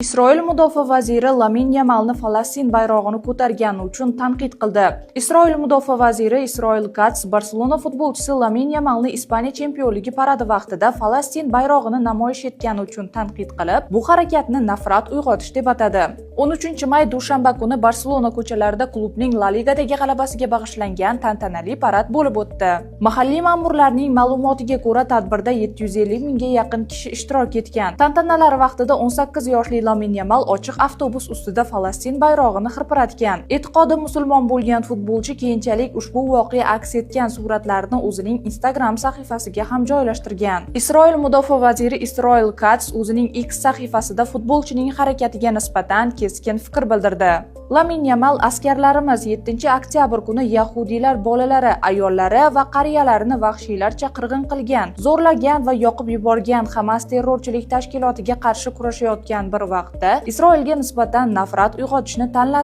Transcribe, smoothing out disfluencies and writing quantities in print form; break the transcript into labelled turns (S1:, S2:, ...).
S1: Isroil mudofaa vaziri Lamin Yamalni Falastin bayrog'ini ko'targani uchun tanqid qildi. Isroil mudofaa vaziri Israel Katz Barselona futbolchisi Lamin Yamalni Ispaniya chempionligi paradi vaqtida Falastin bayrog'ini namoyish etgani uchun tanqid qilib, bu harakatni nafrat uyg'otish deb atadi. 13-may dushanba kuni Barselona ko'chalarida klubning La Ligadagi g'alabasiga bag'ishlangan tantanali parad bo'lib o'tdi. Mahalliy ma'murlarning ma'lumotiga ko'ra, tadbirda 750 mingga yaqin kishi ishtirok etgan. Tantanalar vaqtida 18 yoshli Lamin Yamal ochiq avtobus ustida Falastin bayrog'ini hirpiratgan. E'tiqodi musulmon bo'lgan futbolchi keyinchalik ushbu voqea aks etgan suratlarni o'zining Instagram sahifasiga ham joylashtirgan. Isroil mudofaa vaziri Israel Katz o'zining X sahifasida futbolchining harakatiga nisbatan keskin fikr bildirdi. Lamin Yamal: askarlarimiz 7-oktyabr kuni yahudiylar bolalari, ayollari va qariyalarini vahshiylarcha qirg'in qilgan, zo'rlagan va yoqib yuborgan Hamas terrorchilik tashkilotiga qarshi kurashayotgan bir vaqtda Isroilga nisbatan nafrat uyg'otishni tanladi.